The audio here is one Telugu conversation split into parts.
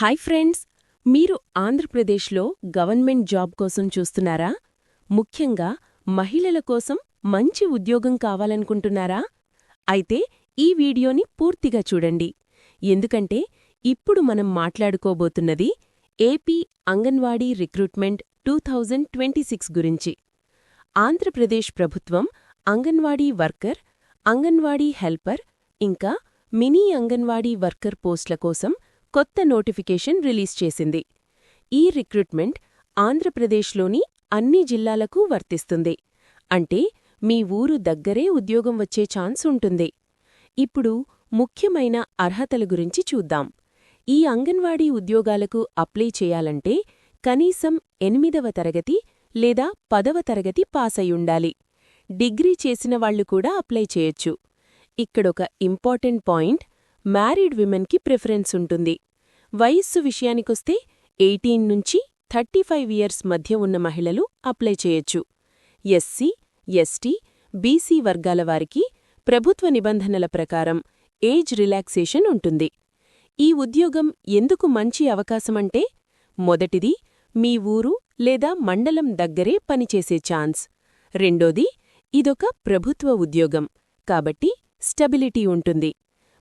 హాయ్ ఫ్రెండ్స్, మీరు ఆంధ్రప్రదేశ్లో గవర్నమెంట్ జాబ్ కోసం చూస్తున్నారా? ముఖ్యంగా మహిళల కోసం మంచి ఉద్యోగం కావాలనుకుంటున్నారా? అయితే ఈ వీడియోని పూర్తిగా చూడండి. ఎందుకంటే ఇప్పుడు మనం మాట్లాడుకోబోతున్నది ఏపీ అంగన్వాడీ రిక్రూట్మెంట్ 2026 గురించి. ఆంధ్రప్రదేశ్ ప్రభుత్వం అంగన్వాడీ వర్కర్, అంగన్వాడీ హెల్పర్ ఇంకా మినీ అంగన్వాడీ వర్కర్ పోస్టుల కోసం కొత్త నోటిఫికేషన్ రిలీజ్ చేసింది. ఈ రిక్రూట్మెంట్ ఆంధ్రప్రదేశ్లోని అన్ని జిల్లాలకు వర్తిస్తుంది. అంటే మీ ఊరు దగ్గరే ఉద్యోగం వచ్చే ఛాన్స్ ఉంటుంది. ఇప్పుడు ముఖ్యమైన అర్హతల గురించి చూద్దాం. ఈ అంగన్వాడీ ఉద్యోగాలకు అప్లై చేయాలంటే కనీసం 8వ తరగతి లేదా 10వ తరగతి పాస్ అయ్యుండాలి. డిగ్రీ చేసిన వాళ్లు కూడా అప్లై చేయొచ్చు. ఇక్కడొక ఇంపార్టెంట్ పాయింట్, మ్యారీడ్ విమెన్కి ప్రిఫరెన్స్ ఉంటుంది. వయస్సు విషయానికొస్తే 18 నుంచి 35 ఇయర్స్ మధ్య ఉన్న మహిళలు అప్లై చేయొచ్చు. ఎస్సీ, ఎస్టీ, బీసీ వర్గాల వారికి ప్రభుత్వ నిబంధనల ప్రకారం ఏజ్ రిలాక్సేషన్ ఉంటుంది. ఈ ఉద్యోగం ఎందుకు మంచి అవకాశమంటే, మొదటిది మీ ఊరు లేదా మండలం దగ్గరే పనిచేసే ఛాన్స్. రెండోది, ఇదొక ప్రభుత్వ ఉద్యోగం కాబట్టి స్టెబిలిటీ ఉంటుంది.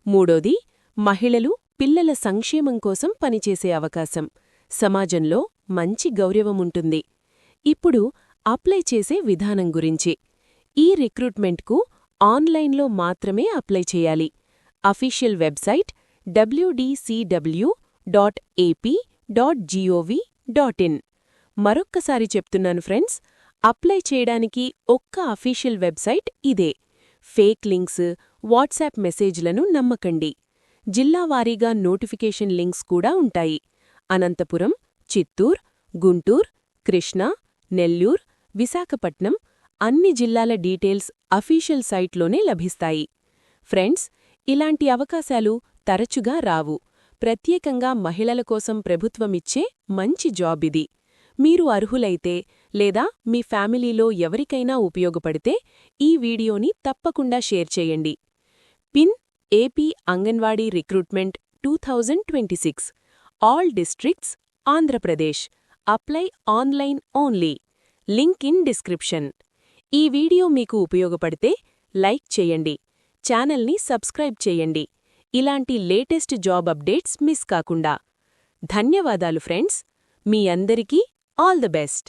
మూడోది, మహిళలు, పిల్లల సంక్షేమం కోసం పనిచేసే అవకాశం. సమాజంలో మంచి గౌరవముంటుంది. ఇప్పుడు అప్లై చేసే విధానం గురించి. ఈ రిక్రూట్మెంట్కు ఆన్లైన్లో మాత్రమే అప్లై చేయాలి. Official website wdcw.ap.gov.in. మరొక్కసారి చెప్తున్నాను ఫ్రెండ్స్, అప్లై చేయడానికి ఒక్క అఫీషియల్ వెబ్సైట్ ఇదే. ఫేక్ లింక్స్, వాట్సాప్ మెసేజ్లను నమ్మకండి. జిల్లావారీగా నోటిఫికేషన్ లింక్స్ కూడా ఉంటాయి. అనంతపురం, చిత్తూర్, గుంటూర్, కృష్ణా, నెల్లూర్, విశాఖపట్నం అన్ని జిల్లాల డీటెయిల్స్ అఫీషియల్ సైట్లోనే లభిస్తాయి. ఫ్రెండ్స్, ఇలాంటి అవకాశాలు తరచుగా రావు. ప్రత్యేకంగా మహిళల కోసం ప్రభుత్వమిచ్చే మంచి జాబ్ ఇది. మీరు అర్హులైతే లేదా మీ ఫ్యామిలీలో ఎవరికైనా ఉపయోగపడితే ఈ వీడియోని తప్పకుండా షేర్ చేయండి. Pin AP anganwadi recruitment 2026 all districts Andhra Pradesh. Apply online only. Link in description. ఈ వీడియో మీకు ఉపయోగపడితే లైక్ చేయండి, ఛానల్ని సబ్స్క్రైబ్ చేయండి. ఇలాంటి లేటెస్ట్ జాబ్ అప్డేట్స్ మిస్ కాకుండా. ధన్యవాదాలు ఫ్రెండ్స్. మీ అందరికీ ఆల్ ది బెస్ట్.